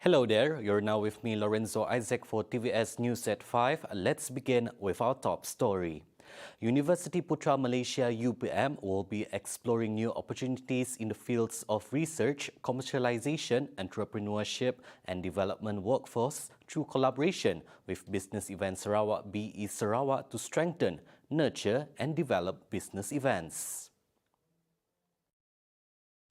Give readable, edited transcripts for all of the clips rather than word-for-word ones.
Hello there, you're now with me, Lorenzo Isaac, for TVS News at 5. Let's begin with our top story. University Putra Malaysia UPM will be exploring new opportunities in the fields of research, commercialization, entrepreneurship and development workforce through collaboration with Business Events Sarawak BE Sarawak to strengthen, nurture and develop business events.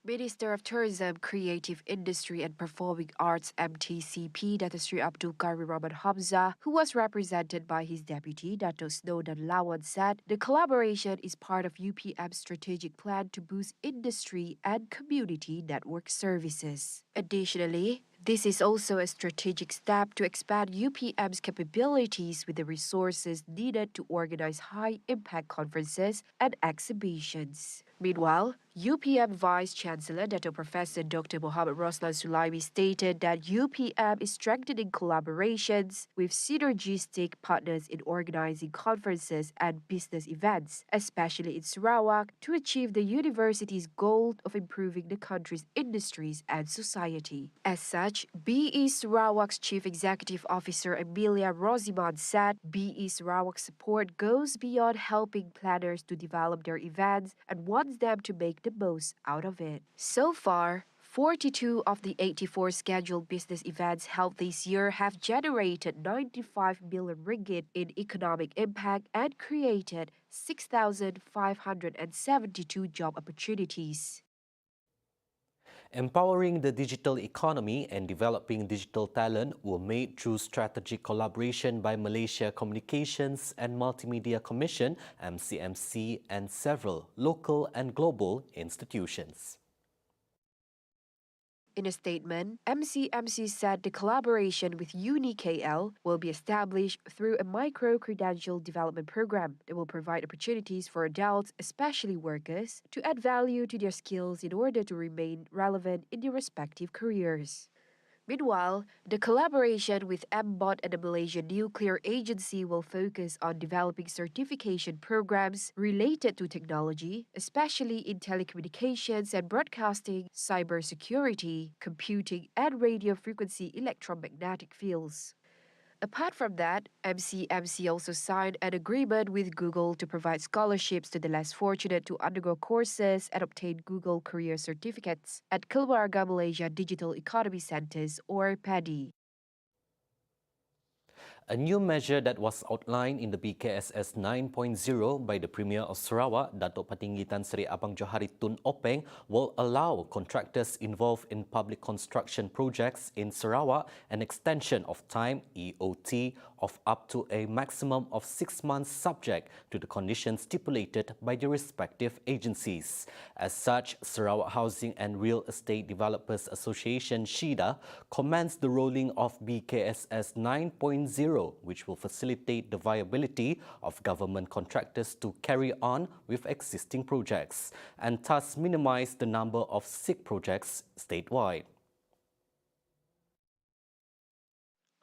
Minister of Tourism, Creative Industry and Performing Arts MTCP Dato Sri Abdul Karim Rahman Hamzah, who was represented by his deputy Dato Snowdan Lawan, said the collaboration is part of UPM's strategic plan to boost industry and community network services. Additionally, this is also a strategic step to expand UPM's capabilities with the resources needed to organize high-impact conferences and exhibitions. Meanwhile, UPM Vice-Chancellor Dato Professor Dr. Muhammad Roslan Sulaimi stated that UPM is strengthening collaborations with synergistic partners in organizing conferences and business events, especially in Sarawak, to achieve the university's goal of improving the country's industries and society. As such, BE Sarawak's Chief Executive Officer Emilia Rosiman said BE Sarawak's support goes beyond helping planners to develop their events and wants them to make the most out of it. So far, 42 of the 84 scheduled business events held this year have generated 95 million ringgit in economic impact and created 6,572 job opportunities. Empowering the digital economy and developing digital talent were made through strategic collaboration by Malaysia Communications and Multimedia Commission, MCMC, and several local and global institutions. In a statement, MCMC said the collaboration with UniKL will be established through a micro-credential development program that will provide opportunities for adults, especially workers, to add value to their skills in order to remain relevant in their respective careers. Meanwhile, the collaboration with MBOT and the Malaysian Nuclear Agency will focus on developing certification programs related to technology, especially in telecommunications and broadcasting, cybersecurity, computing, and radio frequency electromagnetic fields. Apart from that, MCMC also signed an agreement with Google to provide scholarships to the less fortunate to undergo courses and obtain Google Career Certificates at Keluarga Malaysia Digital Economy Centers, or PADI. A new measure that was outlined in the BKSS 9.0 by the Premier of Sarawak, Datuk Patinggi Tan Sri Abang Johari Tun Openg, will allow contractors involved in public construction projects in Sarawak an extension of time, EOT, of up to a maximum of 6 months subject to the conditions stipulated by the respective agencies. As such, Sarawak Housing and Real Estate Developers Association, SHIDA, commenced the rolling of BKSS 9.0, which will facilitate the viability of government contractors to carry on with existing projects and thus minimize the number of sick projects statewide.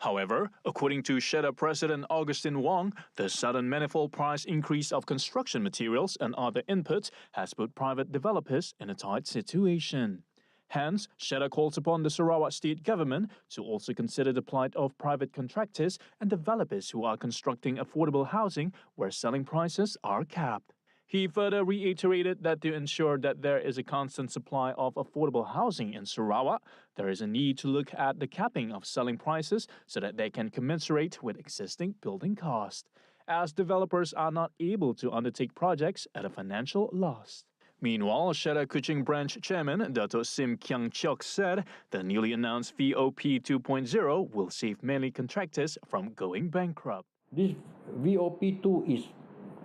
However, according to SHIDA President Augustine Wong, the sudden manifold price increase of construction materials and other inputs has put private developers in a tight situation. Hence, SHIDA calls upon the Sarawak State Government to also consider the plight of private contractors and developers who are constructing affordable housing where selling prices are capped. He further reiterated that to ensure that there is a constant supply of affordable housing in Sarawak, there is a need to look at the capping of selling prices so that they can commensurate with existing building costs, as developers are not able to undertake projects at a financial loss. Meanwhile, SHIDA Kuching Branch Chairman Dato Sim Kiang Chok said the newly announced VOP 2.0 will save many contractors from going bankrupt. This VOP 2 is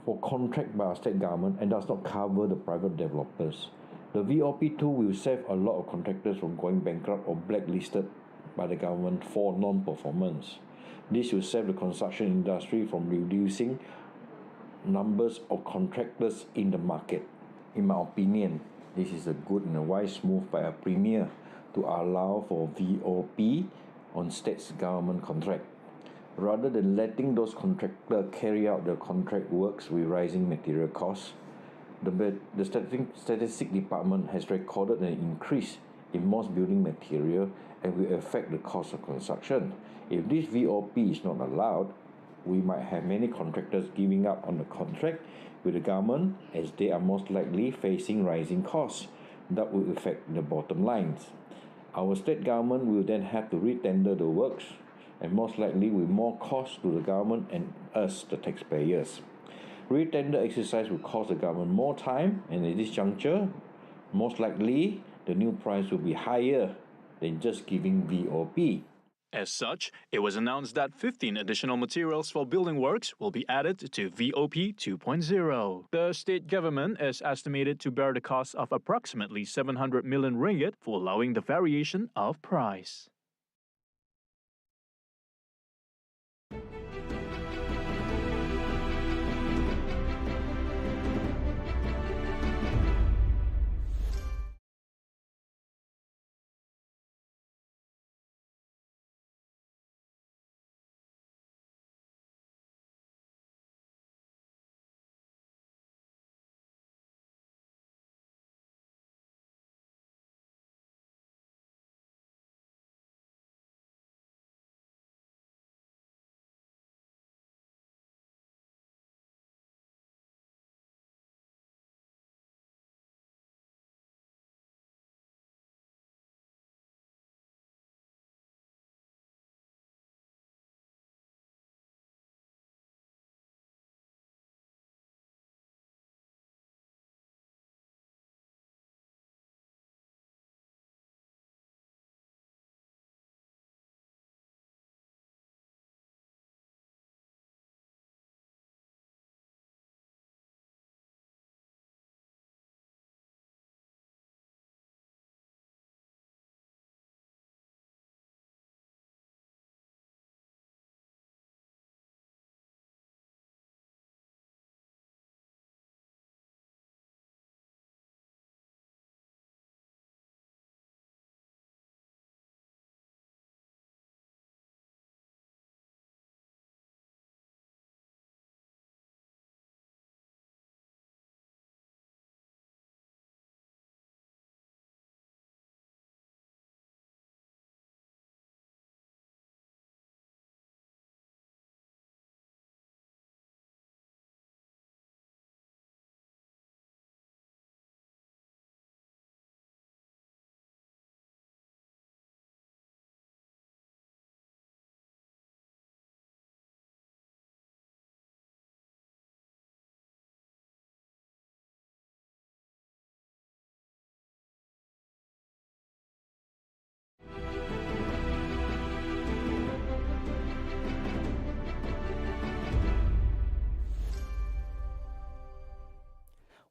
for contract by our state government and does not cover the private developers. The VOP 2 will save a lot of contractors from going bankrupt or blacklisted by the government for non-performance. This will save the construction industry from reducing numbers of contractors in the market. In my opinion, this is a good and a wise move by a premier to allow for VOP on state's government contract. Rather than letting those contractors carry out the contract works with rising material costs, the Statistics Department has recorded an increase in most building material and will affect the cost of construction. If this VOP is not allowed, we might have many contractors giving up on the contract with the government as they are most likely facing rising costs that will affect the bottom lines. Our state government will then have to retender the works and most likely with more costs to the government and us, the taxpayers. Retender exercise will cost the government more time, and at this juncture, most likely the new price will be higher than just giving VOP. As such, it was announced that 15 additional materials for building works will be added to VOP 2.0. The state government is estimated to bear the cost of approximately 700 million ringgit for allowing the variation of price.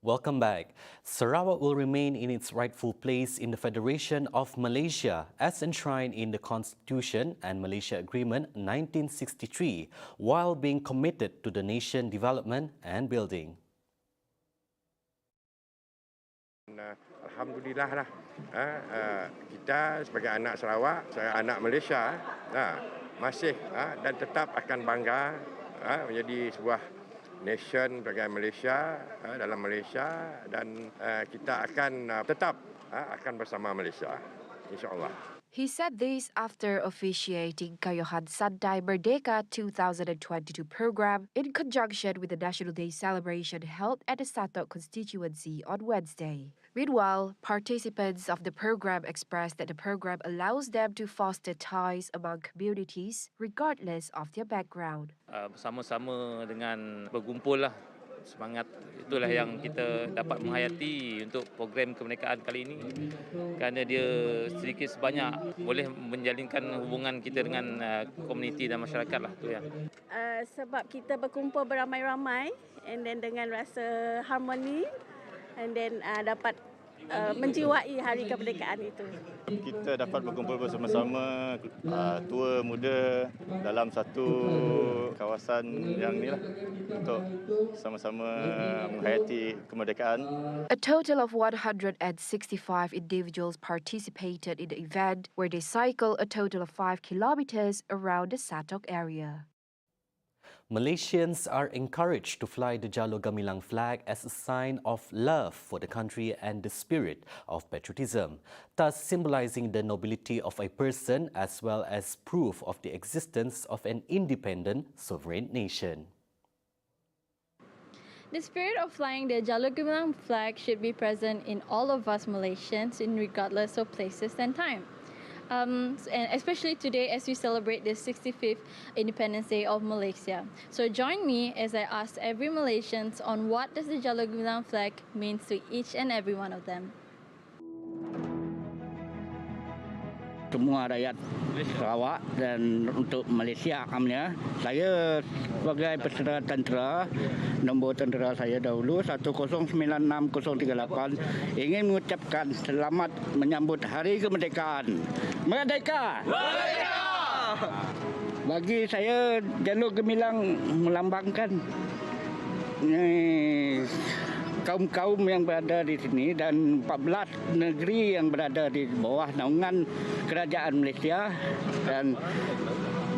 Welcome back. Sarawak will remain in its rightful place in the Federation of Malaysia as enshrined in the Constitution and Malaysia Agreement 1963, while being committed to the nation development and building. Alhamdulillah lah, kita sebagai anak Sarawak, saya anak Malaysia, masih dan tetap akan bangga menjadi sebuah nation sebagai Malaysia, dalam Malaysia, dan kita akan tetap akan bersama Malaysia, insyaAllah. He said this after officiating Kayohan Santai Merdeka 2022 program in conjunction with the National Day celebration held at the Satok constituency on Wednesday. Meanwhile, participants of the program expressed that the program allows them to foster ties among communities regardless of their background. Bersama-sama dengan berkumpul lah, semangat itulah yang kita dapat menghayati untuk program kemerdekaan kali ini, kerana dia sedikit sebanyak boleh menjalinkan hubungan kita dengan komuniti dan masyarakat lah tu ya. Sebab kita berkumpul beramai-ramai and then dengan rasa harmoni and then dapat menjiwai hari kemerdekaan itu. Kita dapat berkumpul bersama-sama tua muda dalam satu kawasan yang ni lah untuk sama-sama menghayati kemerdekaan. A total of 165 individuals participated in the event where they cycle a total of 5 kilometers around the Satok area. Malaysians are encouraged to fly the Jalur Gemilang flag as a sign of love for the country and the spirit of patriotism, thus symbolizing the nobility of a person as well as proof of the existence of an independent, sovereign nation. The spirit of flying the Jalur Gemilang flag should be present in all of us Malaysians, regardless of places and time. And especially today as we celebrate the 65th Independence Day of Malaysia. So join me as I ask every Malaysian on what does the Jalur Gemilang flag means to each and every one of them. Semua rakyat Sarawak dan untuk Malaysia amnya, saya sebagai peserta tentera, nombor tentera saya dahulu 1096038 ingin mengucapkan selamat menyambut Hari Kemerdekaan. Merdeka! Merdeka! Bagi saya Jalur Gemilang melambangkan kaum-kaum yang berada di sini dan 14 negeri yang berada di bawah naungan kerajaan Malaysia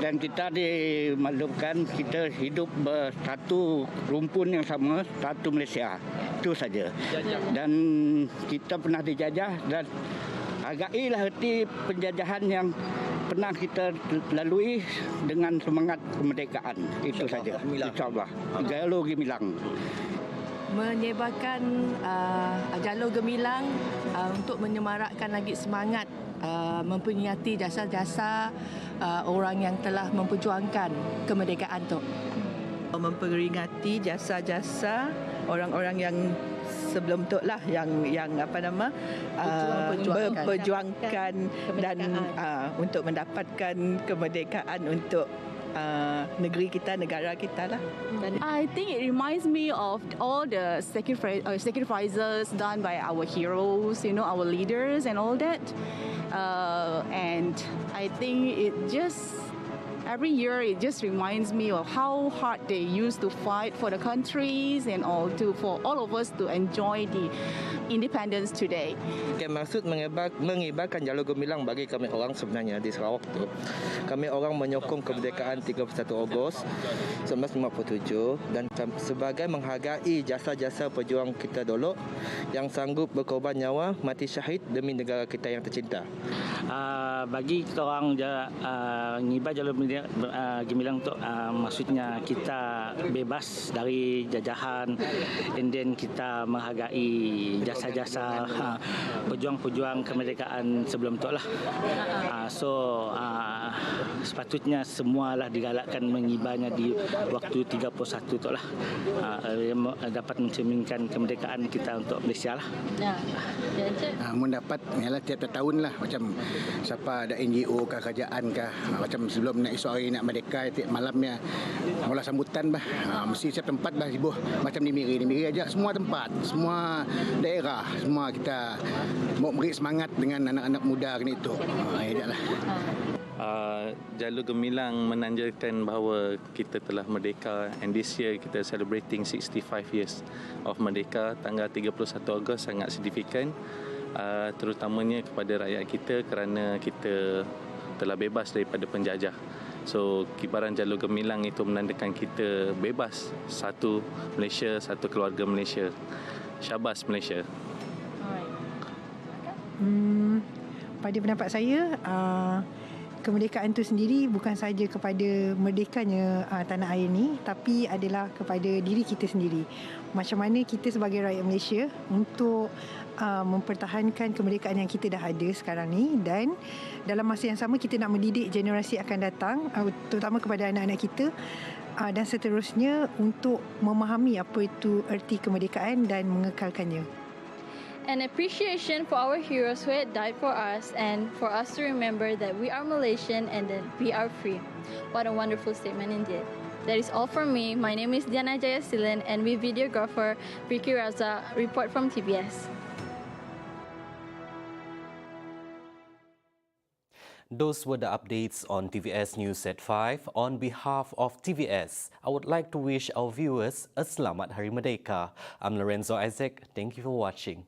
dan kita dimaklumkan kita hidup bersatu rumpun yang sama, satu Malaysia. Itu saja. Dan kita pernah dijajah dan hargailah erti penjajahan yang pernah kita lalui dengan semangat kemerdekaan. Itu saja. InsyaAllah. Jalur Gemilang. Menyebarkan Jalur Gemilang untuk menyemarakkan lagi semangat memperingati jasa-jasa orang yang telah memperjuangkan kemerdekaan tu. Memperingati jasa-jasa orang-orang yang sebelum tu lah yang apa nama memperjuangkan dan untuk mendapatkan kemerdekaan untuk negeri kita, negara kita lah. I think it reminds me of all the sacrifices done by our heroes, our leaders and all that. And I think it just every year it just reminds me of how hard they used to fight for the countries and for all of us to enjoy the independence today. Maksud mengibarkan Jalur Gemilang bagi kami orang sebenarnya di Sarawak tu, kami orang menyokong kemerdekaan 31 Ogos 1957 dan sebagai menghargai jasa-jasa pejuang kita dulu yang sanggup berkorban nyawa mati syahid demi negara kita yang tercinta. Bagi kita orang ngibar Jalur Gemilang tu maksudnya kita bebas dari jajahan and then kita menghargai jasa-jasa pejuang-pejuang kemerdekaan sebelum tu lah. So sepatutnya semualah digalakkan mengibarnya di waktu 31 tu lah. Dapat mencerminkan kemerdekaan kita untuk Malaysia lah. Mendapat ialah tiap tahun lah, macam siapa ada NGO kah, kerajaan kah, macam sebelum nak esok hari nak merdeka tiap malamnya mula sambutan bah. Mesti setiap tempat bah ibuh macam di Miri aja, semua tempat, semua daerah, semua kita mau beri semangat dengan anak-anak muda kan itu. Lah. Jalur Gemilang menandakan bahawa kita telah merdeka, and this year kita celebrating 65 years of merdeka. Tanggal 31 Ogos sangat signifikan, terutamanya kepada rakyat kita kerana kita telah bebas daripada penjajah. So kibaran Jalur Gemilang itu menandakan kita bebas, satu Malaysia, satu keluarga Malaysia. Syabas Malaysia. Pada pendapat saya, kemerdekaan itu sendiri bukan sahaja kepada merdekanya tanah air ni, tapi adalah kepada diri kita sendiri. Macam mana kita sebagai rakyat Malaysia untuk mempertahankan kemerdekaan yang kita dah ada sekarang ni, dan dalam masa yang sama kita nak mendidik generasi akan datang, terutama kepada anak-anak kita, dan seterusnya untuk memahami apa itu erti kemerdekaan dan mengekalkannya. An appreciation for our heroes who had died for us and for us to remember that we are Malaysian and that we are free. What a wonderful statement indeed. That is all from me. My name is Diana Jayasilan and with videographer Ricky Raza, report from TVS. Those were the updates on TVS News at 5. On behalf of TVS, I would like to wish our viewers a Selamat Hari Merdeka. I'm Lorenzo Isaac. Thank you for watching.